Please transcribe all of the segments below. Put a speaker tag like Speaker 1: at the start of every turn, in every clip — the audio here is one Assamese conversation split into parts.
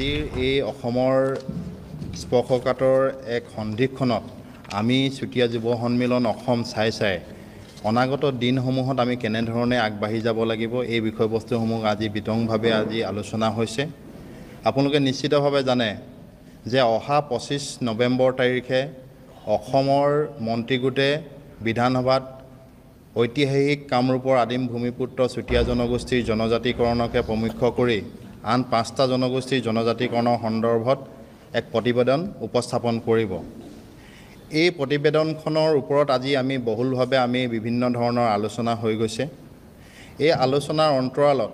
Speaker 1: আজিৰ এই অসমৰ স্পৰ্শকাতৰ এক সন্ধিক্ষণত আমি চুতীয়া যুৱ সন্মিলন অসম চাই অনাগত দিনসমূহত আমি কেনেধৰণে আগবাঢ়ি যাব লাগিব এই বিষয়বস্তুসমূহ আজি বিতংভাৱে আজি আলোচনা হৈছে। আপোনালোকে নিশ্চিতভাৱে জানে যে অহা 25 নৱেম্বৰ তাৰিখে অসমৰ মন্ত্ৰীগোটে বিধানসভাত ঐতিহাসিক কামৰূপৰ আদিম ভূমিপুত্ৰ চুতীয়া জনগোষ্ঠীৰ জনজাতিকৰণকে প্ৰমুখ্য কৰি আন 5টা জনগোষ্ঠীৰ জনজাতিকৰণৰ সন্দৰ্ভত এক প্ৰতিবেদন উপস্থাপন কৰিব। এই প্ৰতিবেদনখনৰ ওপৰত আজি আমি বহুলভাৱে আমি বিভিন্ন ধৰণৰ আলোচনা হৈ গৈছে। এই আলোচনাৰ অন্তৰালত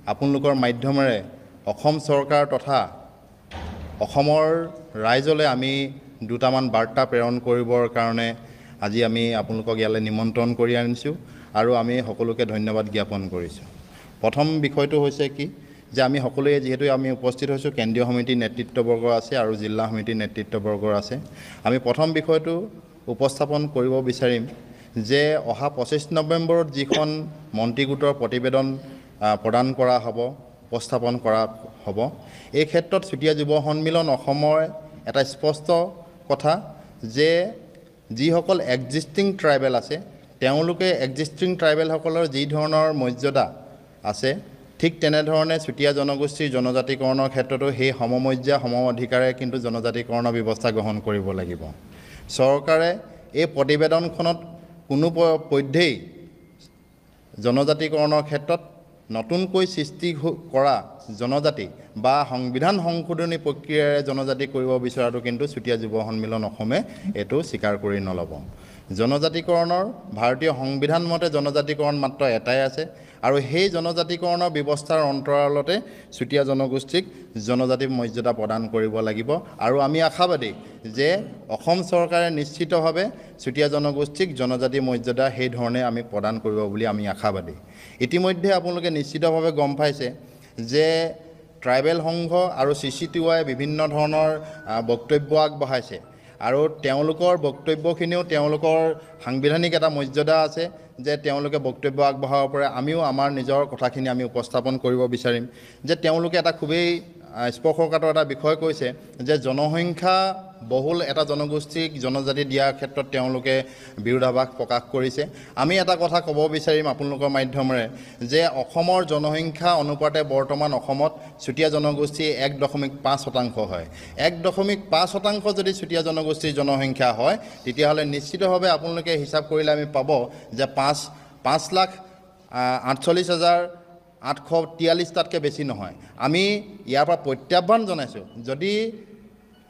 Speaker 1: আপোনালোকৰ মাধ্যমেৰে অসম চৰকাৰ তথা অসমৰ ৰাইজলৈ আমি দুটামান বাৰ্তা প্ৰেৰণ কৰিবৰ কাৰণে আজি আমি আপোনালোকক ইয়ালৈ নিমন্ত্ৰণ কৰি আনিছোঁ আৰু আমি সকলোকে ধন্যবাদ জ্ঞাপন কৰিছোঁ। প্ৰথম বিষয়টো হৈছে কি যে আমি সকলোৱে যিহেতু আমি উপস্থিত হৈছোঁ, কেন্দ্ৰীয় সমিতিৰ নেতৃত্ববৰ্গ আছে আৰু জিলা সমিতিৰ নেতৃত্ববৰ্গ আছে। আমি প্ৰথম বিষয়টো উপস্থাপন কৰিব বিচাৰিম যে অহা 25 নৱেম্বৰত যিখন মন্ত্ৰীগোটৰ প্ৰতিবেদন প্ৰদান কৰা হ'ব, উপস্থাপন কৰা হ'ব, এই ক্ষেত্ৰত চুতীয়া যুৱ সন্মিলন অসমৰ এটা স্পষ্ট কথা যে যিসকল এক্সিষ্টিং ট্ৰাইবেল আছে তেওঁলোকে এক্সিষ্টিং ট্ৰাইবেলসকলৰ যি ধৰণৰ মৰ্যাদা আছে ঠিক তেনেধৰণে চুতীয়া জনগোষ্ঠীৰ জনজাতিকৰণৰ ক্ষেত্ৰতো সেই সমমৰ্যাদা সম অধিকাৰে কিন্তু জনজাতিকৰণৰ ব্যৱস্থা গ্ৰহণ কৰিব লাগিব। চৰকাৰে এই প্ৰতিবেদনখনত কোনো পধ্যেই জনজাতিকৰণৰ ক্ষেত্ৰত নতুনকৈ সৃষ্টি কৰা জনজাতি বা সংবিধান সংশোধনী প্ৰক্ৰিয়াৰে জনজাতি কৰিব বিচৰাটো কিন্তু চুতীয়া যুৱ সন্মিলন অসমে এইটো স্বীকাৰ কৰি নল'ব। জনজাতিকৰণৰ ভাৰতীয় সংবিধান মতে জনজাতিকৰণ মাত্ৰ এটাই আছে আৰু সেই জনজাতিকৰণৰ ব্যৱস্থাৰ অন্তৰালতে চুতীয়া জনগোষ্ঠীক জনজাতি মৰ্যাদা প্ৰদান কৰিব লাগিব আৰু আমি আশাবাদী যে অসম চৰকাৰে নিশ্চিতভাৱে চুতীয়া জনগোষ্ঠীক জনজাতি মৰ্যাদা সেই ধৰণে আমি প্ৰদান কৰিব বুলি আমি আশাবাদী। ইতিমধ্যে আপোনালোকে নিশ্চিতভাৱে গম পাইছে যে ট্ৰাইবেল সংঘ আৰু CCTY বিভিন্ন ধৰণৰ বক্তব্য আগবঢ়াইছে আৰু তেওঁলোকৰ বক্তব্যখিনিও তেওঁলোকৰ সাংবিধানিক এটা মৰ্যাদা আছে যে তেওঁলোকে বক্তব্য আগবঢ়াব পাৰে। আমিও আমাৰ নিজৰ কথাখিনি আমি উপস্থাপন কৰিব বিচাৰিম যে তেওঁলোকে এটা খুবেই স্পৰ্শকাতৰ এটা বিষয় কৈছে যে জনসংখ্যা বহুল এটা জনগোষ্ঠীক জনজাতি দিয়াৰ ক্ষেত্ৰত তেওঁলোকে বিৰোধাভাস প্ৰকাশ কৰিছে। আমি এটা কথা ক'ব বিচাৰিম আপোনালোকৰ মাধ্যমেৰে যে অসমৰ জনসংখ্যা অনুপাতে বৰ্তমান অসমত চুতীয়া জনগোষ্ঠী 1.5% হয়। 1.5% যদি চুতীয়া জনগোষ্ঠীৰ জনসংখ্যা হয় তেতিয়াহ'লে নিশ্চিতভাৱে আপোনালোকে হিচাপ কৰিলে আমি পাব যে 5,48,843টাতকৈ বেছি নহয়। আমি ইয়াৰ পৰা প্ৰত্যাহ্বান জনাইছোঁ যদি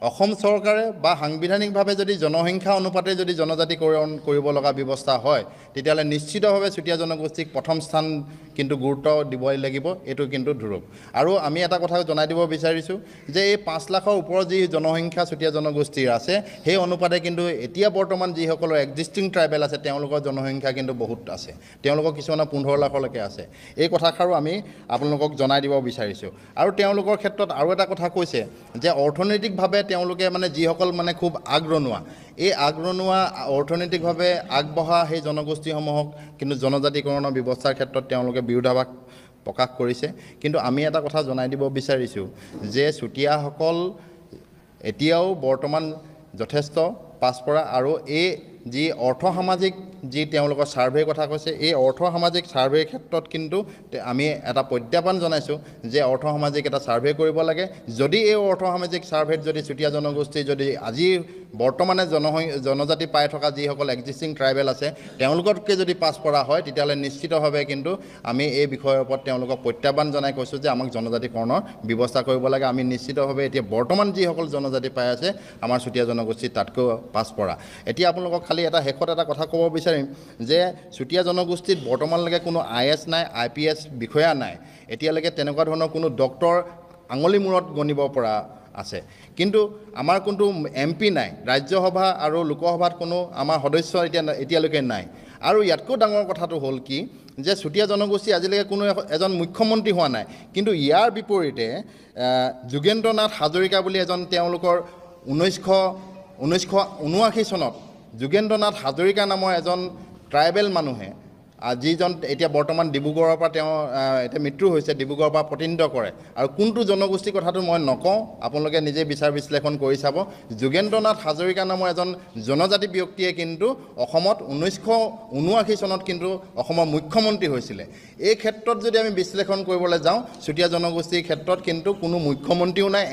Speaker 1: অসম চৰকাৰে বা সাংবিধানিকভাৱে যদি জনসংখ্যা অনুপাতে যদি জনজাতিকৰণ কৰিব লগা ব্যৱস্থা হয় তেতিয়াহ'লে নিশ্চিতভাৱে চুতীয়া জনগোষ্ঠীক প্ৰথম স্থান কিন্তু গুৰুত্ব দিবই লাগিব, এইটো কিন্তু ধ্ৰুৱ। আৰু আমি এটা কথা জনাই দিব বিচাৰিছোঁ যে এই 5 লাখৰ ওপৰত যি জনসংখ্যা চুতীয়া জনগোষ্ঠীৰ আছে সেই অনুপাতে কিন্তু এতিয়া বৰ্তমান যিসকলৰ এক্সিষ্টিং ট্ৰাইবেল আছে তেওঁলোকৰ জনসংখ্যা কিন্তু বহুত আছে, তেওঁলোকৰ কিছুমানৰ 15 লাখলৈকে আছে। এই কথাষাৰো আমি আপোনালোকক জনাই দিব বিচাৰিছোঁ। আৰু তেওঁলোকৰ ক্ষেত্ৰত আৰু এটা কথা কৈছে যে অৰ্থনৈতিকভাৱে তেওঁলোকে যিসকল খুব আগৰণুৱা, এই আগৰণুৱা অৰ্থনৈতিকভাৱে আগবঢ়া সেই জনগোষ্ঠীসমূহক কিন্তু জনজাতিকৰণৰ ব্যৱস্থাৰ ক্ষেত্ৰত তেওঁলোকে বিৰোধাভাস প্ৰকাশ কৰিছে। কিন্তু আমি এটা কথা জনাই দিব বিচাৰিছোঁ যে চুতীয়াসকল এতিয়াও বৰ্তমান যথেষ্ট পাছপৰা আৰু এই যি অৰ্থসামাজিক যি তেওঁলোকৰ ছাৰ্ভেৰ কথা কৈছে এই অৰ্থসামাজিক ছাৰ্ভেৰ ক্ষেত্ৰত কিন্তু আমি এটা প্ৰত্যাহ্বান জনাইছোঁ যে অৰ্থসামাজিক এটা ছাৰ্ভে কৰিব লাগে। যদি এই অৰ্থসামাজিক ছাৰ্ভেত যদি চুতীয়া জনগোষ্ঠী যদি আজি বৰ্তমানে জনজাতি পাই থকা যিসকল এক্সিষ্টিং ট্ৰাইবেল আছে তেওঁলোকতকৈ যদি পাছ পৰা হয় তেতিয়াহ'লে নিশ্চিতভাৱে কিন্তু আমি এই বিষয়ৰ ওপৰত তেওঁলোকক প্ৰত্যাহ্বান জনাই কৈছোঁ যে আমাক জনজাতিকৰণৰ ব্যৱস্থা কৰিব লাগে। আমি নিশ্চিতভাৱে এতিয়া বৰ্তমান যিসকল জনজাতি পাই আছে আমাৰ চুতীয়া জনগোষ্ঠী তাতকৈ পাছ পৰা। এতিয়া আপোনালোকক খালি এটা শেষত এটা কথা ক'ব বিচাৰিম যে চুতীয়া জনগোষ্ঠীত বৰ্তমানলৈকে কোনো IS নাই, IPS বিষয়া নাই, এতিয়ালৈকে তেনেকুৱা ধৰণৰ কোনো ডক্তৰ আঙুলি মূৰত গণিব পৰা আছে। কিন্তু আমাৰ কোনো MP নাই, ৰাজ্যসভা আৰু লোকসভাত কোনো আমাৰ সদস্য এতিয়ালৈকে নাই। আৰু ইয়াতকৈ ডাঙৰ কথাটো হ'ল কি যে চুতীয়া জনগোষ্ঠী আজিলৈকে কোনো এজন মুখ্যমন্ত্ৰী হোৱা নাই। কিন্তু ইয়াৰ বিপৰীতে যোগেন্দ্ৰ নাথ হাজৰিকা বুলি এজন তেওঁলোকৰ 1979 চনত যোগেন্দ্ৰ নাথ হাজৰিকা নামৰ এজন ট্ৰাইবেল মানুহে যিজন এতিয়া বৰ্তমান ডিব্ৰুগড়ৰ পৰা তেওঁ এতিয়া মৃত্যু হৈছে, ডিব্ৰুগড়ৰ পৰা প্ৰতিনিধিত্ব কৰে, আৰু কোনটো জনগোষ্ঠীৰ কথাটো মই নকওঁ, আপোনালোকে নিজে বিচাৰ বিশ্লেষণ কৰি চাব। যোগেন্দ্ৰনাথ হাজৰিকা নামৰ এজন জনজাতি ব্যক্তিয়ে কিন্তু অসমত 1979 চনত কিন্তু অসমৰ মুখ্যমন্ত্ৰী হৈছিলে। এই ক্ষেত্ৰত যদি আমি বিশ্লেষণ কৰিবলৈ যাওঁ, চুতীয়া জনগোষ্ঠীৰ ক্ষেত্ৰত কিন্তু কোনো মুখ্যমন্ত্ৰীও নাই,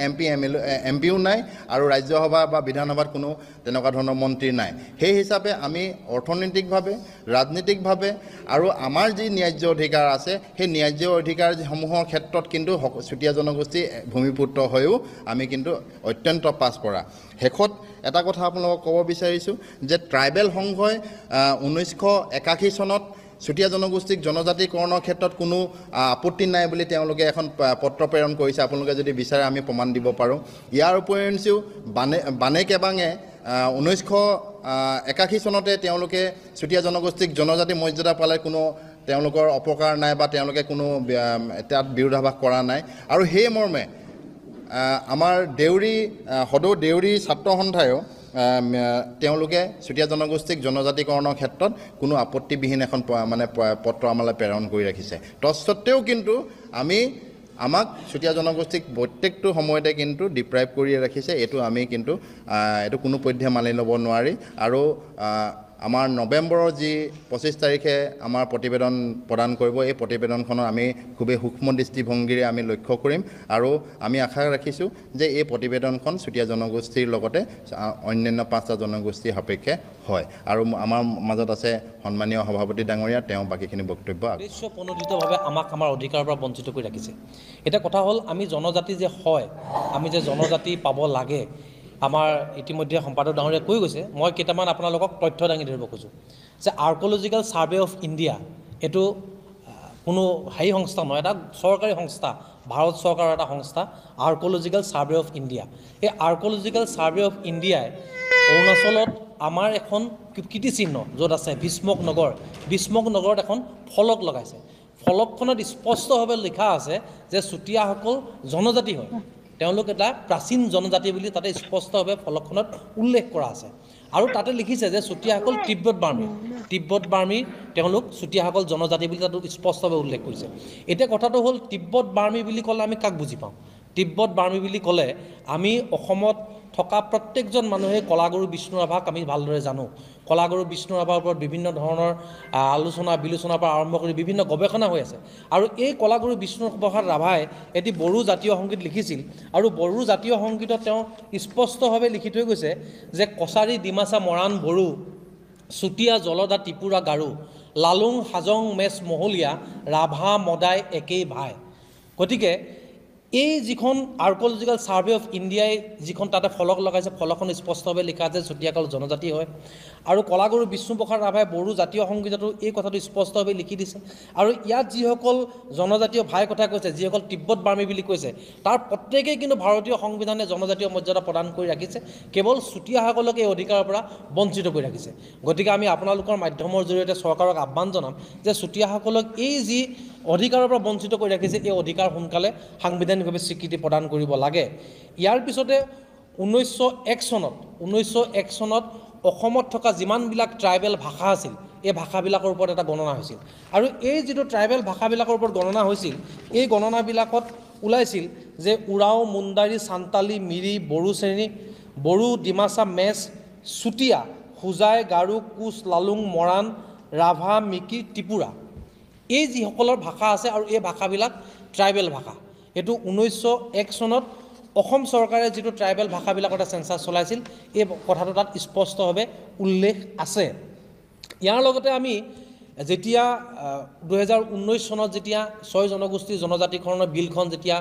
Speaker 1: এমপিও নাই, আৰু ৰাজ্যসভা বা বিধানসভাত কোনো তেনেকুৱা ধৰণৰ মন্ত্ৰী নাই। সেই হিচাপে আমি অৰ্থনৈতিকভাৱে, ৰাজনীতিকভাৱে আৰু আমাৰ যি ন্যায্য অধিকাৰ আছে, সেই ন্যায্য অধিকাৰসমূহৰ ক্ষেত্ৰত কিন্তু চুতীয়া জনগোষ্ঠী ভূমিপুত্ৰ হৈও আমি কিন্তু অত্যন্ত পাছপৰা। শেষত এটা কথা আপোনালোকক ক'ব বিচাৰিছোঁ যে ট্ৰাইবেল সংঘই 1981 চনত চুতীয়া জনগোষ্ঠীক জনজাতিকৰণৰ ক্ষেত্ৰত কোনো আপত্তি নাই বুলি তেওঁলোকে এখন পত্ৰ প্ৰেৰণ কৰিছে। আপোনালোকে যদি বিচাৰে আমি প্ৰমাণ দিব পাৰোঁ। ইয়াৰ উপৰিঞ্চিও বানে কেবাঙে 1981 চনতে তেওঁলোকে চুতীয়া জনগোষ্ঠীক জনজাতি মৰ্যাদা পালে কোনো তেওঁলোকৰ অপকাৰ নাই বা তেওঁলোকে কোনো তাত বিৰোধাভাস কৰা নাই। আৰু সেই মৰ্মে আমাৰ সদৌ দেউৰী ছাত্ৰ সন্থায়ো তেওঁলোকে চুতীয়া জনগোষ্ঠীক জনজাতিকৰণৰ ক্ষেত্ৰত কোনো আপত্তিবিহীন এখন পত্ৰ আমালৈ প্ৰেৰণ কৰি ৰাখিছে। তৎসত্ত্বেও কিন্তু আমাক চুতীয়া জনগোষ্ঠীক প্ৰত্যেকটো সময়তে কিন্তু ডিপ্ৰাইভ কৰি ৰাখিছে। এইটো আমি কিন্তু এইটো কোনো পধ্যে মানি ল'ব নোৱাৰি। আৰু আমাৰ নৱেম্বৰৰ যি 25 তাৰিখে আমাৰ প্ৰতিবেদন প্ৰদান কৰিব, এই প্ৰতিবেদনখনৰ আমি খুবেই সূক্ষ্ম দৃষ্টিভংগীৰে আমি লক্ষ্য কৰিম, আৰু আমি আশা ৰাখিছোঁ যে এই প্ৰতিবেদনখন চুতীয়া জনগোষ্ঠীৰ লগতে অন্যান্য 5টা জনগোষ্ঠীৰ সাপেক্ষে হয়। আৰু আমাৰ মাজত আছে সন্মানীয় সভাপতি ডাঙৰীয়া, তেওঁ বাকীখিনি বক্তব্য
Speaker 2: উদ্দেশ্যপ্ৰণোদিতভাৱে আমাক আমাৰ অধিকাৰৰ পৰা বঞ্চিত কৰি ৰাখিছে। এতিয়া কথা হ'ল, আমি জনজাতি যে হয়, আমি যে জনজাতি পাব লাগে, আমাৰ ইতিমধ্যে সম্পাদক ডাঙৰীয়া কৈ গৈছে। মই কেইটামান আপোনালোকক তথ্য দাঙি ধৰিব খোজোঁ যে আৰ্ক'লজিকেল ছাৰ্ভে অফ ইণ্ডিয়া এইটো কোনো সংস্থা নহয়, এটা চৰকাৰী সংস্থা, ভাৰত চৰকাৰৰ এটা সংস্থা, আৰ্ক'লজিকেল ছাৰ্ভে অফ ইণ্ডিয়া। এই আৰ্ক'লজিকেল ছাৰ্ভে অফ ইণ্ডিয়াই অৰুণাচলত আমাৰ এখন কীৰ্তিচিহ্ন য'ত আছে ভীষ্মক নগৰত এখন ফলক লগাইছে। ফলকখনত স্পষ্টভাৱে লিখা আছে যে চুতীয়াসকল জনজাতি হয়, তেওঁলোক এটা প্ৰাচীন জনজাতি বুলি তাতে স্পষ্টভাৱে ফলকখনত উল্লেখ কৰা আছে। আৰু তাতে লিখিছে যে চুতীয়াসকল তিব্বত বাৰ্মী তেওঁলোক চুতীয়াসকল জনজাতি বুলি তাতো স্পষ্টভাৱে উল্লেখ কৰিছে। এতিয়া কথাটো হ'ল, তিব্বত বাৰ্মী বুলি ক'লে আমি কাক বুজি পাওঁ? তিব্বত বাৰ্মী বুলি ক'লে আমি অসমত থকা প্ৰত্যেকজন মানুহে কলাগুৰু বিষ্ণু ৰাভাক আমি ভালদৰে জানো। কলাগুৰু বিষ্ণু ৰাভাৰ ওপৰত বিভিন্ন ধৰণৰ আলোচনা বিলোচনাৰ পৰা আৰম্ভ কৰি বিভিন্ন গৱেষণা হৈ আছে। আৰু এই কলাগুৰু বিষ্ণু প্ৰসাদ ৰাভাই এটি বড়ো জাতীয় সংগীত লিখিছিল, আৰু বড়ো জাতীয় সংগীতত তেওঁ স্পষ্টভাৱে লিখি থৈ গৈছে যে কছাৰী ডিমাচা মৰাণ বড়ো, চুতীয়া জলদা ত্ৰিপুৰা গাৰো, লালুং হাজং মেচ মহলীয়া, ৰাভা মদাই একেই ভাই। গতিকে এই যিখন আৰ্ক'লজিকেল ছাৰ্ভে অফ ইণ্ডিয়াই যিখন তাতে ফলক লগাইছে, ফলকখন স্পষ্টভাৱে লিখা আছে চুতীয়াসকল জনজাতি হয়। আৰু কলাগুৰু বিষ্ণুপ্ৰসাদ ৰাভাই বড়ো জাতীয় সংগীততো এই কথাটো স্পষ্টভাৱে লিখি দিছে। আৰু ইয়াত যিসকল জনজাতীয় ভাই কথা কৈছে, যিসকল তিব্বত বাৰ্মী বুলি কৈছে, তাৰ প্ৰত্যেকেই কিন্তু ভাৰতীয় সংবিধানে জনজাতীয় মৰ্যাদা প্ৰদান কৰি ৰাখিছে, কেৱল চুতীয়াসকলক এই অধিকাৰৰ পৰা বঞ্চিত কৰি ৰাখিছে। গতিকে আমি আপোনালোকৰ মাধ্যমৰ জৰিয়তে চৰকাৰক আহ্বান জনাম যে চুতীয়াসকলক এই যি অধিকাৰৰ পৰা বঞ্চিত কৰি ৰাখিছে, এই অধিকাৰ সোনকালে সাংবিধানিকভাৱে স্বীকৃতি প্ৰদান কৰিব লাগে। ইয়াৰ পিছতে 1901 চনত অসমত থকা যিমানবিলাক ট্ৰাইবেল ভাষা আছিল, এই ভাষাবিলাকৰ ওপৰত এটা গণনা হৈছিল। আৰু এই যিটো ট্ৰাইবেল ভাষাবিলাকৰ ওপৰত গণনা হৈছিল, এই গণনাবিলাকত ওলাইছিল যে উৰাও, মুণ্ডাৰী, চান্তালী, মিৰি, বড়ো শ্ৰেণী, বড়ো, ডিমাচা, মেচ, চুতীয়া, হোজাই, গাৰো, কোচ, লালুং, মৰাণ, ৰাভা, মিকি, ত্ৰিপুৰা, এই যিসকলৰ ভাষা আছে আৰু এই ভাষাবিলাক ট্ৰাইবেল ভাষা। এইটো 1901 চনত অসম চৰকাৰে যিটো ট্ৰাইবেল ভাষাবিলাকৰ এটা চেঞ্চাছ চলাইছিল, এই কথাটো তাত স্পষ্টভাৱে উল্লেখ আছে। ইয়াৰ লগতে আমি যেতিয়া 2019 চনত যেতিয়া 6 জনগোষ্ঠীৰ জনজাতিকৰণৰ বিলখন যেতিয়া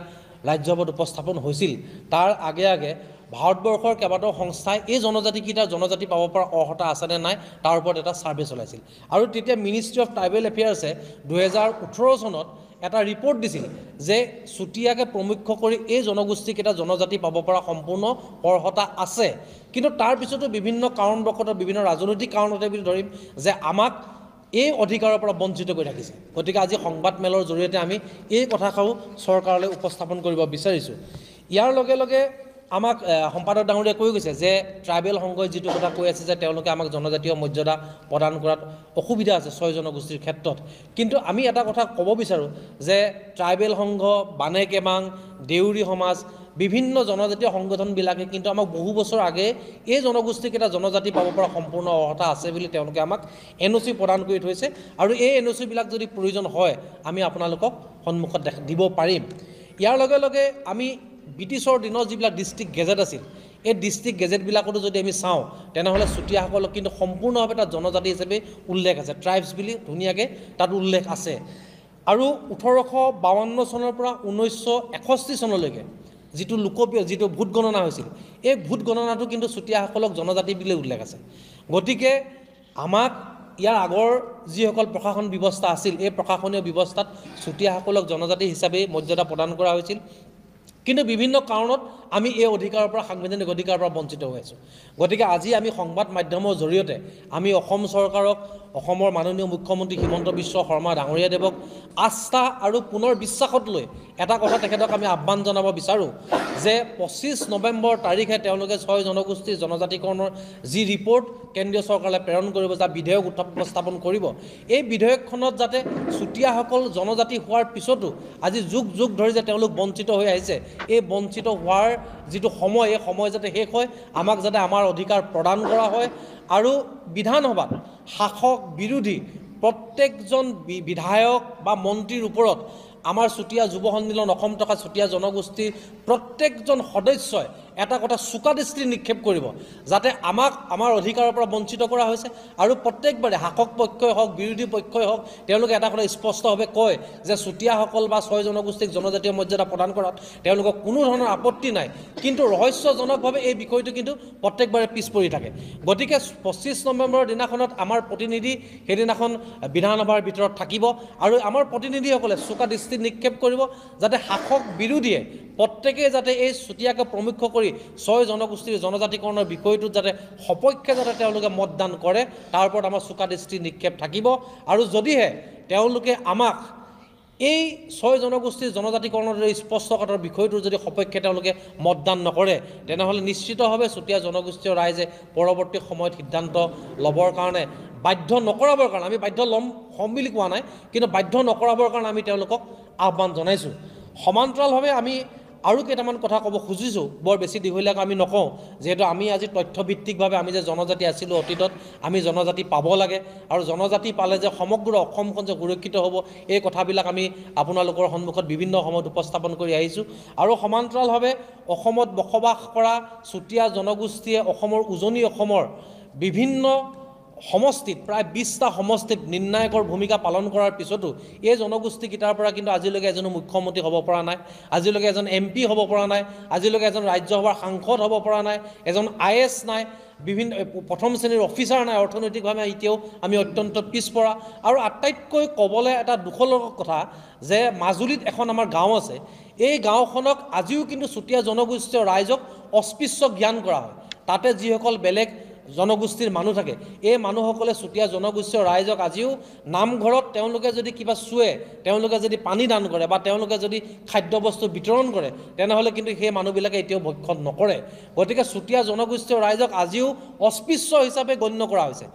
Speaker 2: ৰাজ্যসভাত উপস্থাপন হৈছিল, তাৰ আগে ভাৰতবৰ্ষৰ কেইবাটাও সংস্থাই এই জনজাতিকেইটাৰ জনজাতি পাব পৰা অৰ্হতা আছেনে নাই তাৰ ওপৰত এটা ছাৰ্ভে চলাইছিল। আৰু তেতিয়া মিনিষ্ট্ৰী অফ ট্ৰাইবেল এফেয়াৰ্ছে 2018 চনত এটা ৰিপৰ্ট দিছিল যে চুতীয়াকে প্ৰমুখ্য কৰি এই জনগোষ্ঠীকেইটা জনজাতি পাব পৰা সম্পূৰ্ণ অৰ্হতা আছে। কিন্তু তাৰ পিছতো বিভিন্ন কাৰণবশতঃ বিভিন্ন ৰাজনৈতিক কাৰণতে বুলি ধৰিম যে আমাক এই অধিকাৰৰ পৰা বঞ্চিত কৰি ৰাখিছে। গতিকে আজি সংবাদমেলৰ জৰিয়তে আমি এই কথাষাৰো চৰকাৰলৈ উপস্থাপন কৰিব বিচাৰিছোঁ। ইয়াৰ লগে লগে আমাক সম্পাদক ডাঙৰীয়াই কৈ গৈছে যে ট্ৰাইবেল সংঘই যিটো কথা কৈ আছে যে তেওঁলোকে আমাক জনজাতীয় মৰ্যাদা প্ৰদান কৰাত অসুবিধা আছে 6 জনগোষ্ঠীৰ ক্ষেত্ৰত। কিন্তু আমি এটা কথা ক'ব বিচাৰোঁ যে ট্ৰাইবেল সংঘ, বানে কেমাং, দেউৰী সমাজ, বিভিন্ন জনজাতীয় সংগঠনবিলাকে কিন্তু আমাক বহু বছৰ আগে এই জনগোষ্ঠীকেইটা জনজাতি পাব পৰা সম্পূৰ্ণ অৰ্হতা আছে বুলি তেওঁলোকে আমাক NOC প্ৰদান কৰি থৈছে। আৰু এই NOC বিলাক যদি প্ৰয়োজন হয় আমি আপোনালোকক সন্মুখত দিব পাৰিম। ইয়াৰ লগে লগে আমি ব্ৰিটিছৰ দিনৰ যিবিলাক ডিষ্ট্ৰিক্ট গেজেট আছিল, এই ডিষ্ট্ৰিক্ট গেজেটবিলাকতো যদি আমি চাওঁ তেনেহ'লে চুতীয়াসকলক কিন্তু সম্পূৰ্ণভাৱে তাত জনজাতি হিচাপে উল্লেখ আছে, ট্ৰাইবছ বুলি ধুনীয়াকৈ তাত উল্লেখ আছে। আৰু 1852 চনৰ পৰা 1961 চনলৈকে যিটো যিটো ভোট গণনা হৈছিল, এই ভোট গণনাটো কিন্তু চুতীয়াসকলক জনজাতি বুলি উল্লেখ আছে। গতিকে আমাক ইয়াৰ আগৰ যিসকল প্ৰশাসন ব্যৱস্থা আছিল, এই প্ৰশাসনীয় ব্যৱস্থাত চুতীয়াসকলক জনজাতি হিচাপে মৰ্যাদা প্ৰদান কৰা হৈছিল। কিন্তু বিভিন্ন কাৰণত আমি এই অধিকাৰৰ পৰা, সাংবিধানিক অধিকাৰৰ পৰা বঞ্চিত হৈ আছোঁ। গতিকে আজি আমি সংবাদ মাধ্যমৰ জৰিয়তে আমি অসম চৰকাৰক, অসমৰ মাননীয় মুখ্যমন্ত্ৰী হিমন্ত বিশ্ব শৰ্মা ডাঙৰীয়াদেৱক আস্থা আৰু পুনৰ বিশ্বাসত লৈ এটা কথা তেখেতক আমি আহ্বান জনাব বিচাৰোঁ যে 25 নৱেম্বৰ তাৰিখে তেওঁলোকে 6 জনগোষ্ঠীৰ জনজাতিকৰণৰ যি ৰিপৰ্ট কেন্দ্ৰীয় চৰকাৰে প্ৰেৰণ কৰিব, যা বিধেয়ক উপস্থাপন কৰিব, এই বিধেয়কখনত যাতে চুতীয়াসকল জনজাতি হোৱাৰ পিছতো আজি যুগ যুগ ধৰি যে তেওঁলোক বঞ্চিত হৈ আহিছে, এই বঞ্চিত হোৱাৰ যিটো সময়, এই সময় যাতে শেষ হয়, আমাক যাতে আমাৰ অধিকাৰ প্ৰদান কৰা হয়। আৰু বিধানসভাত শাসক বিৰোধী প্ৰত্যেকজন বিধায়ক বা মন্ত্ৰীৰ ওপৰত আমাৰ চুতীয়া যুৱ সন্মিলন অসম থকা চুতীয়া জনগোষ্ঠীৰ প্ৰত্যেকজন সদস্যই এটা কথা চোকা দৃষ্টি নিক্ষেপ কৰিব যাতে আমাক আমাৰ অধিকাৰৰ পৰা বঞ্চিত কৰা হৈছে। আৰু প্ৰত্যেকবাৰে শাসক পক্ষই হওক, বিৰোধী পক্ষই হওক, তেওঁলোকে এটা কথা স্পষ্টভাৱে কয় যে চুতীয়াসকল বা 6 জনগোষ্ঠীক জনজাতীয় মৰ্যাদা প্ৰদান কৰাত তেওঁলোকৰ কোনো ধৰণৰ আপত্তি নাই, কিন্তু ৰহস্যজনকভাৱে এই বিষয়টো কিন্তু প্ৰত্যেকবাৰে পিছ পৰি থাকে। গতিকে 25 নৱেম্বৰৰ দিনাখনত আমাৰ প্ৰতিনিধি সেইদিনাখন বিধানসভাৰ ভিতৰত থাকিব আৰু আমাৰ প্ৰতিনিধিসকলে চোকা দৃষ্টি নিক্ষেপ কৰিব যাতে শাসক বিৰোধীয়ে প্ৰত্যেকেই যাতে এই চুতীয়াকে প্ৰমুখ্য কৰি 6 জনগোষ্ঠীৰ জনজাতিকৰণৰ বিষয়টোত যাতে সপক্ষে যাতে তেওঁলোকে মতদান কৰে, তাৰ ওপৰত আমাৰ চোকা দৃষ্টি নিক্ষেপ থাকিব। আৰু যদিহে তেওঁলোকে আমাক এই 6 জনগোষ্ঠীৰ জনজাতিকৰণৰ এই স্পষ্ট কথাৰ বিষয়টোৰ যদি সপক্ষে তেওঁলোকে মতদান নকৰে, তেনেহ'লে নিশ্চিতভাৱে চুতীয়া জনগোষ্ঠীয় ৰাইজে পৰৱৰ্তী সময়ত সিদ্ধান্ত ল'বৰ কাৰণে বাধ্য নকৰাবৰ কাৰণে, আমি বাধ্য হ'ম বুলি কোৱা নাই, কিন্তু বাধ্য নকৰাবৰ কাৰণে আমি তেওঁলোকক আহ্বান জনাইছোঁ। সমান্তৰালভাৱে আমি আৰু কেইটামান কথা ক'ব খুজিছোঁ, বৰ বেছি দীঘলীয়াকৈ আমি নকওঁ, যিহেতু আমি আজি তথ্যভিত্তিকভাৱে আমি যে জনজাতি আছিলোঁ অতীতত, আমি জনজাতি পাব লাগে আৰু জনজাতি পালে যে সমগ্ৰ অসমখন যে সুৰক্ষিত হ'ব, এই কথাবিলাক আমি আপোনালোকৰ সন্মুখত বিভিন্ন সময়ত উপস্থাপন কৰি আহিছোঁ। আৰু সমান্তৰালভাৱে অসমত বসবাস কৰা চুতীয়া জনগোষ্ঠীয়ে অসমৰ উজনি অসমৰ বিভিন্ন সমষ্টিত, প্ৰায় 20টা সমষ্টিত নিৰ্ণায়কৰ ভূমিকা পালন কৰাৰ পিছতো এই জনগোষ্ঠীকেইটাৰ পৰা কিন্তু আজিলৈকে এজনো মুখ্যমন্ত্ৰী হ'ব পৰা নাই, আজিলৈকে এজন MP হ'ব পৰা নাই, আজিলৈকে এজন ৰাজ্যসভাৰ সাংসদ হ'ব পৰা নাই, এজন IAS নাই, বিভিন্ন প্ৰথম শ্ৰেণীৰ অফিচাৰ নাই, অৰ্থনৈতিকভাৱে এতিয়াও আমি অত্যন্ত পিছপৰা। আৰু আটাইতকৈ ক'বলৈ এটা দুখলগা কথা যে মাজুলীত এখন আমাৰ গাঁও আছে, এই গাঁওখনক আজিও কিন্তু চুতীয়া জনগোষ্ঠীয় ৰাইজক অস্পৃশ্য জ্ঞান কৰা হয়। তাতে যিসকল বেলেগ জনগোষ্ঠীৰ মানুহ থাকে, এই মানুহসকলে চুতীয়া জনগোষ্ঠীয় ৰাইজক আজিও নামঘৰত তেওঁলোকে যদি কিবা চুৱে, তেওঁলোকে যদি পানী দান কৰে বা তেওঁলোকে যদি খাদ্যবস্তু বিতৰণ কৰে, তেনেহ'লে কিন্তু সেই মানুহবিলাকে এতিয়াও ভক্ষণ নকৰে। গতিকে চুতীয়া জনগোষ্ঠীয় ৰাইজক আজিও অস্পৃশ্য হিচাপে গণ্য কৰা হৈছে।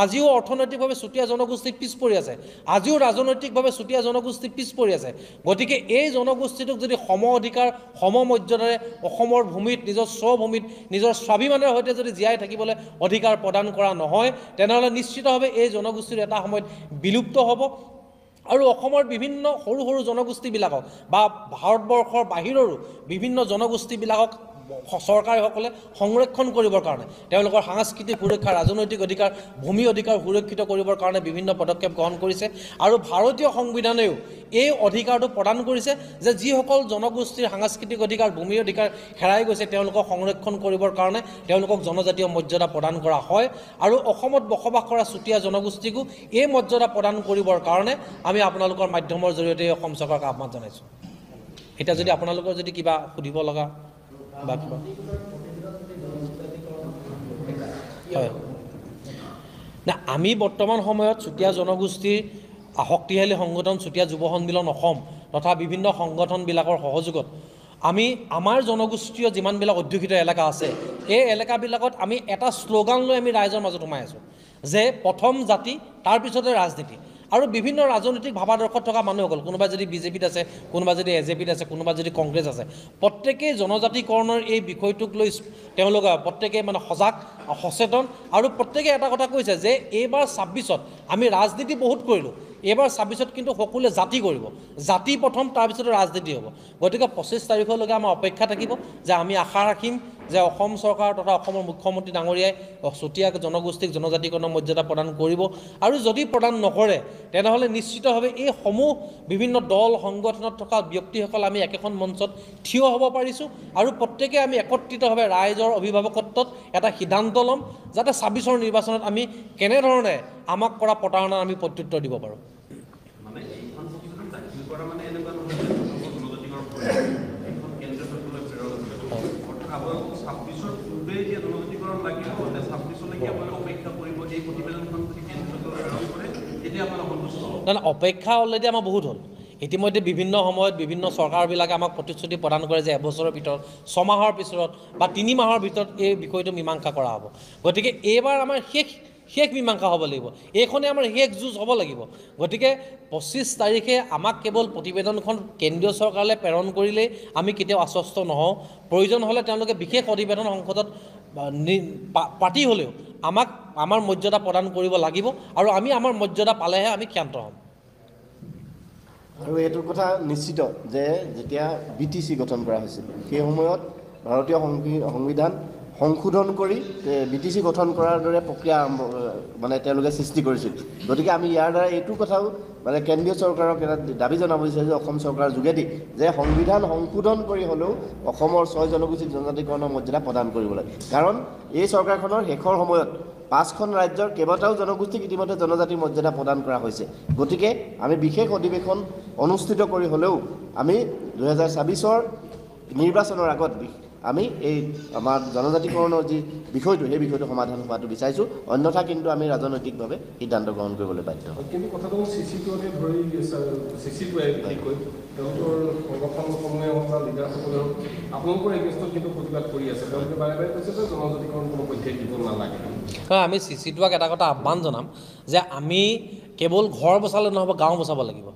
Speaker 2: আজিও অৰ্থনৈতিকভাৱে চুতীয়া জনগোষ্ঠী পিছ পৰি আছে, আজিও ৰাজনৈতিকভাৱে চুতীয়া জনগোষ্ঠী পিছ পৰি আছে। গতিকে এই জনগোষ্ঠীটোক যদি সম অধিকাৰ, সমমৰ্যাদাৰে অসমৰ ভূমিত, নিজৰ স্বভূমিত, নিজৰ স্বাভিমানৰ সৈতে যদি জীয়াই থাকিবলৈ অধিকাৰ প্ৰদান কৰা নহয়, তেনেহ'লে নিশ্চিতভাৱে এই জনগোষ্ঠীৰ এটা সময়ত বিলুপ্ত হ'ব। আৰু অসমৰ বিভিন্ন সৰু সৰু জনগোষ্ঠীবিলাকক বা ভাৰতবৰ্ষৰ বাহিৰৰো বিভিন্ন জনগোষ্ঠীবিলাকক চৰকাৰীসকলে সংৰক্ষণ কৰিবৰ কাৰণে, তেওঁলোকৰ সাংস্কৃতিক সুৰক্ষা, ৰাজনৈতিক অধিকাৰ, ভূমি অধিকাৰ সুৰক্ষিত কৰিবৰ কাৰণে বিভিন্ন পদক্ষেপ গ্ৰহণ কৰিছে। আৰু ভাৰতীয় সংবিধানেও এই অধিকাৰটো প্ৰদান কৰিছে যে যিসকল জনগোষ্ঠীৰ সাংস্কৃতিক অধিকাৰ, ভূমি অধিকাৰ হেৰাই গৈছে, তেওঁলোকক সংৰক্ষণ কৰিবৰ কাৰণে তেওঁলোকক জনজাতীয় মৰ্যাদা প্ৰদান কৰা হয়। আৰু অসমত বসবাস কৰা চুতীয়া জনগোষ্ঠীকো এই মৰ্যাদা প্ৰদান কৰিবৰ কাৰণে আমি আপোনালোকৰ মাধ্যমৰ জৰিয়তে অসম চৰকাৰক আহ্বান জনাইছোঁ। এতিয়া যদি আপোনালোকৰ যদি কিবা সুধিব লগা বা কিবা হয় না, আমি বৰ্তমান সময়ত চুতীয়া জনগোষ্ঠীৰ শক্তিশালী সংগঠন চুতীয়া যুৱ সন্মিলন অসম তথা বিভিন্ন সংগঠনবিলাকৰ সহযোগত আমি আমাৰ জনগোষ্ঠীয় যিমানবিলাক অধ্যুষিত এলেকা আছে এই এলেকাবিলাকত আমি এটা শ্লোগান লৈ আমি ৰাইজৰ মাজত সোমাই আছোঁ যে প্ৰথম জাতি তাৰপিছতে ৰাজনীতি। আৰু বিভিন্ন ৰাজনৈতিক ভাৱাদৰ্শত থকা মানুহসকল, কোনোবা যদি বিজেপিত আছে, কোনোবা যদি এজেপিত আছে, কোনোবা যদি কংগ্ৰেছ আছে, প্ৰত্যেকেই জনজাতিকৰণৰ এই বিষয়টোক লৈ তেওঁলোক প্ৰত্যেকেই মানে সজাগ, সচেতন আৰু প্ৰত্যেকে এটা কথা কৈছে যে এইবাৰ 26ত আমি ৰাজনীতি বহুত কৰিলোঁ, এইবাৰ 26ত কিন্তু সকলোৱে জাতি কৰিব, জাতি প্ৰথম তাৰপিছতে ৰাজনীতি হ'ব। গতিকে 25 তাৰিখলৈকে আমাৰ অপেক্ষা থাকিব যে আমি আশা ৰাখিম যে অসম চৰকাৰ তথা অসমৰ মুখ্যমন্ত্ৰী ডাঙৰীয়াই চুতীয়া জনগোষ্ঠীক জনজাতিকৰণৰ মৰ্যাদা প্ৰদান কৰিব। আৰু যদি প্ৰদান নকৰে তেনেহ'লে নিশ্চিতভাৱে এই সমূহ বিভিন্ন দল সংগঠনত থকা ব্যক্তিসকল আমি একেখন মঞ্চত থিয় হ'ব পাৰিছোঁ আৰু প্ৰত্যেকে আমি একত্ৰিতভাৱে ৰাইজৰ অভিভাৱকত্বত এটা সিদ্ধান্ত ল'ম যাতে 26ৰ নিৰ্বাচনত আমি কেনেধৰণে আমাক কৰা প্ৰতাৰণাত আমি প্ৰত্যুত্তৰ দিব পাৰোঁ।
Speaker 3: মানে এইখন ছবিখন দাখিল কৰা মানে এনেকুৱা নহয় যে জনজাতিকৰ এইখন কেন্দ্ৰীয় চৰকাৰে প্ৰেৰণ কৰিব। অৰ্থাৎ আপোনালোকক 26ৰ পূৰ্বে এতিয়া জনজাতিকৰণ লাগিব নে 26লৈকে আপোনালোকে অপেক্ষা কৰিব এই প্ৰতিবেদনখন যদি কেন্দ্ৰীয় চৰকাৰে প্ৰেৰণ কৰে তেতিয়া আপোনালোক সন্তুষ্ট হ'ব?
Speaker 2: নাই, অপেক্ষা অলৰেডি আমাৰ বহুত হ'ল। ইতিমধ্যে বিভিন্ন সময়ত বিভিন্ন চৰকাৰবিলাকে আমাক প্ৰতিশ্ৰুতি প্ৰদান কৰে যে এবছৰৰ ভিতৰত, 6 মাহৰ পিছত বা 3 মাহৰ ভিতৰত এই বিষয়টো মীমাংসা কৰা হ'ব। গতিকে এইবাৰ আমাৰ শেষ মীমাংসা হ'ব লাগিব, এইখনেই আমাৰ শেষ যুঁজ হ'ব লাগিব। গতিকে 25 তাৰিখে আমাক কেৱল প্ৰতিবেদনখন কেন্দ্ৰীয় চৰকাৰলৈ প্ৰেৰণ কৰিলেই আমি কেতিয়াও আশ্বস্ত নহওঁ। প্ৰয়োজন হ'লে তেওঁলোকে বিশেষ অধিৱেশন সংসদত পাতি হ'লেও আমাক আমাৰ মৰ্যাদা প্ৰদান কৰিব লাগিব আৰু আমি আমাৰ মৰ্যাদা পালেহে আমি ক্ষান্ত হ'ম।
Speaker 4: আৰু এইটো কথা নিশ্চিত যে যেতিয়া BTC গঠন কৰা হৈছিল সেই সময়ত ভাৰতীয় সংবিধান সংশোধন কৰি BTC গঠন কৰাৰ দৰে প্ৰক্ৰিয়া মানে তেওঁলোকে সৃষ্টি কৰিছিল। গতিকে আমি ইয়াৰ দ্বাৰা এইটো কথাও মানে কেন্দ্ৰীয় চৰকাৰক এটা দাবী জনাব বিচাৰিছোঁ যে অসম চৰকাৰৰ যোগেদি যে সংবিধান সংশোধন কৰি হ'লেও অসমৰ 6 জনগোষ্ঠীক জনজাতিকৰণৰ মৰ্যাদা প্ৰদান কৰিব লাগে। কাৰণ এই চৰকাৰখনৰ শেষৰ সময়ত 5খন ৰাজ্যৰ কেইবাটাও জনগোষ্ঠীক ইতিমধ্যে জনজাতিৰ মৰ্যাদা প্ৰদান কৰা হৈছে। গতিকে আমি বিশেষ অধিৱেশন অনুষ্ঠিত কৰি হ'লেও আমি 2026ৰ নিৰ্বাচনৰ আগত আমি এই আমাৰ জনজাতিকৰণৰ যি বিষয়টো সেই বিষয়টো সমাধান হোৱাটো বিচাৰিছোঁ। অন্যথা কিন্তু আমি ৰাজনৈতিকভাৱে সিদ্ধান্ত গ্ৰহণ কৰিবলৈ বাধ্য হ'ম।
Speaker 5: কিন্তু কথাটো CC2কে ধৰি CC2ৱে বিশেষকৈ তেওঁলোকৰ সংগঠনসমূহে হওক বা লিডাৰসকলে হওক আপোনালোকৰ এগেইনষ্টত কিন্তু প্ৰতিবাদ কৰি আছে। তেওঁলোকে বাৰে বাৰে কৈছে যে জনজাতিকৰণ কোনো পধ্যেই দিব নালাগে।
Speaker 2: হয়, আমি CC2ক এটা কথা আহ্বান জনাম যে আমি কেৱল ঘৰ বচালে নহ'ব, গাঁও বচাব লাগিব।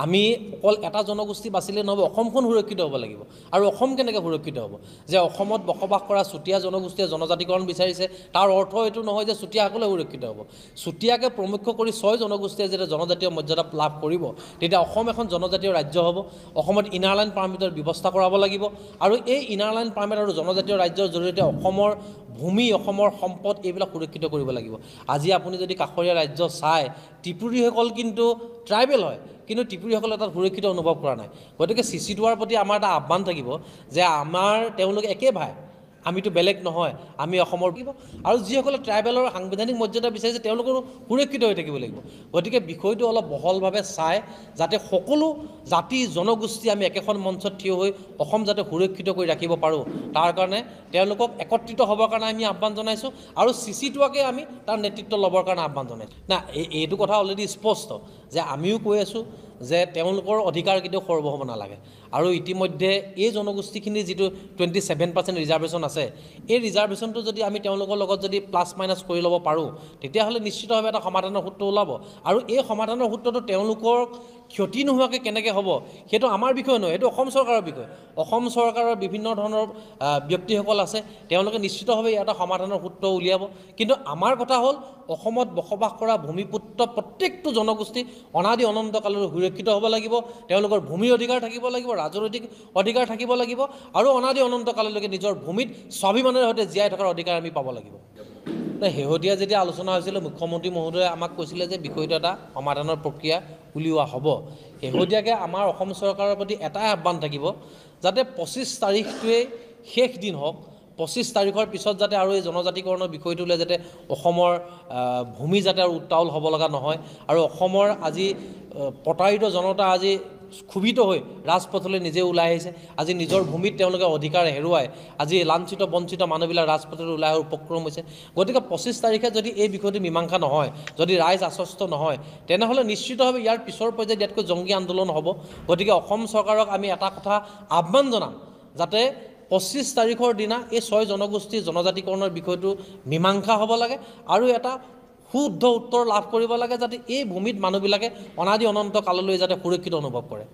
Speaker 2: আমি অকল এটা জনগোষ্ঠী বাচিলে নহ'ব, অসমখন সুৰক্ষিত হ'ব লাগিব। আৰু অসম কেনেকৈ সুৰক্ষিত হ'ব? যে অসমত বসবাস কৰা চুতীয়া জনগোষ্ঠীয়ে জনজাতিকৰণ বিচাৰিছে তাৰ অৰ্থ এইটো নহয় যে চুতীয়াসকলে সুৰক্ষিত হ'ব। চুতীয়াকে প্ৰমুখ্য কৰি 6 জনগোষ্ঠীয়ে যেতিয়া জনজাতীয় মৰ্যাদা লাভ কৰিব তেতিয়া অসম এখন জনজাতীয় ৰাজ্য হ'ব। অসমত ইনাৰ লাইন পাৰ্মিটৰ ব্যৱস্থা কৰাব লাগিব আৰু এই ইনাৰ লাইন পাৰ্মিট আৰু জনজাতীয় ৰাজ্যৰ জৰিয়তে অসমৰ ভূমি, অসমৰ সম্পদ এইবিলাক সুৰক্ষিত কৰিব লাগিব। আজি আপুনি যদি কাষৰীয়া ৰাজ্য চায়, ত্ৰিপুৰীসকল কিন্তু ট্ৰাইবেল হয়, কিন্তু ত্ৰিপুৰীসকলে তাত সুৰক্ষিত অনুভৱ কৰা নাই। গতিকে CC2ৰ প্ৰতি আমাৰ এটা আহ্বান থাকিব যে তেওঁলোকে একে ভাই, আমিতো বেলেগ নহয়, আমি অসমৰ থাকিব আৰু যিসকলে ট্ৰাইবেলৰ সাংবিধানিক মৰ্যাদা বিচাৰিছে তেওঁলোকৰো সুৰক্ষিত হৈ থাকিব লাগিব। গতিকে বিষয়টো অলপ বহলভাৱে চাই যাতে সকলো জাতি জনগোষ্ঠী আমি একেখন মঞ্চত থিয় হৈ অসম যাতে সুৰক্ষিত কৰি ৰাখিব পাৰোঁ তাৰ কাৰণে তেওঁলোকক একত্ৰিত হ'বৰ কাৰণে আমি আহ্বান জনাইছোঁ আৰু CC2কে আমি তাৰ নেতৃত্ব ল'বৰ কাৰণে আহ্বান জনাইছোঁ। না, এইটো কথা অলৰেডি স্পষ্ট যে আমিও কৈ আছোঁ যে তেওঁলোকৰ অধিকাৰ কেতিয়াও খৰ্ব হ'ব নালাগে। আৰু ইতিমধ্যে এই জনগোষ্ঠীখিনিৰ যিটো 27% ৰিজাৰ্ভেশ্যন আছে, এই ৰিজাৰ্ভেশ্যনটো যদি আমি তেওঁলোকৰ লগত যদি প্লাছ মাইনাছ কৰি ল'ব পাৰোঁ তেতিয়াহ'লে নিশ্চিতভাৱে এটা সমাধানৰ সূত্ৰ ওলাব। আৰু এই সমাধানৰ সূত্ৰটো তেওঁলোকৰ ক্ষতি নোহোৱাকৈ কেনেকৈ হ'ব সেইটো আমাৰ বিষয় নহয়, সেইটো অসম চৰকাৰৰ বিষয়। অসম চৰকাৰৰ বিভিন্ন ধৰণৰ ব্যক্তিসকল আছে, তেওঁলোকে নিশ্চিতভাৱে এটা সমাধানৰ সূত্ৰ উলিয়াব। কিন্তু আমাৰ কথা হ'ল অসমত বসবাস কৰা ভূমিপুত্ৰ প্ৰত্যেকটো জনগোষ্ঠী অনাদি অনন্তকাললৈ সুৰক্ষিত হ'ব লাগিব। তেওঁলোকৰ ভূমিৰ অধিকাৰ থাকিব লাগিব, ৰাজনৈতিক অধিকাৰ থাকিব লাগিব আৰু অনাদি অনন্তকাললৈকে নিজৰ ভূমিত স্বাভিমানেৰে সৈতে জীয়াই থকাৰ অধিকাৰ আমি পাব লাগিব। শেহতীয়া যেতিয়া আলোচনা হৈছিলে মুখ্যমন্ত্ৰী মহোদয়ে আমাক কৈছিলে যে বিষয়টো এটা সমাধানৰ প্ৰক্ৰিয়া উলিওৱা হ'ব। শেহতীয়াকৈ আমাৰ অসম চৰকাৰৰ প্ৰতি এটাই আহ্বান থাকিব যাতে 25 তাৰিখটোৱেই শেষ দিন হওক। 25 তাৰিখৰ পিছত যাতে আৰু এই জনজাতিকৰণৰ বিষয়টোলৈ যাতে অসমৰ ভূমি যাতে আৰু উত্তাৱল হ'ব লগা নহয় আৰু অসমৰ আজি প্ৰতাৰিত জনতা আজি ক্ষোভিত হৈ ৰাজপথলৈ নিজে ওলাই আহিছে। আজি নিজৰ ভূমিত তেওঁলোকে অধিকাৰ হেৰুৱাই আজি লাঞ্ছিত বঞ্চিত মানুহবিলাক ৰাজপথলৈ ওলাই অহাৰ উপক্ৰম হৈছে। গতিকে 25 তাৰিখে যদি এই বিষয়টো মীমাংসা নহয়, যদি ৰাইজ আশ্বস্ত নহয়, তেনেহ'লে নিশ্চিতভাৱে ইয়াৰ পিছৰ পৰ্যায়ত ইয়াতকৈ জংগী আন্দোলন হ'ব। গতিকে অসম চৰকাৰক আমি এটা কথা আহ্বান জনাম যাতে 25 তাৰিখৰ দিনা এই 6 জনগোষ্ঠীৰ জনজাতিকৰণৰ বিষয়টো মীমাংসা হ'ব লাগে আৰু এটা শুদ্ধ উত্তৰ লাভ কৰিব লাগে যাতে এই ভূমিত মানুহবিলাকে অনাদি অনন্ত কাললৈ যাতে সুৰক্ষিত অনুভৱ কৰে।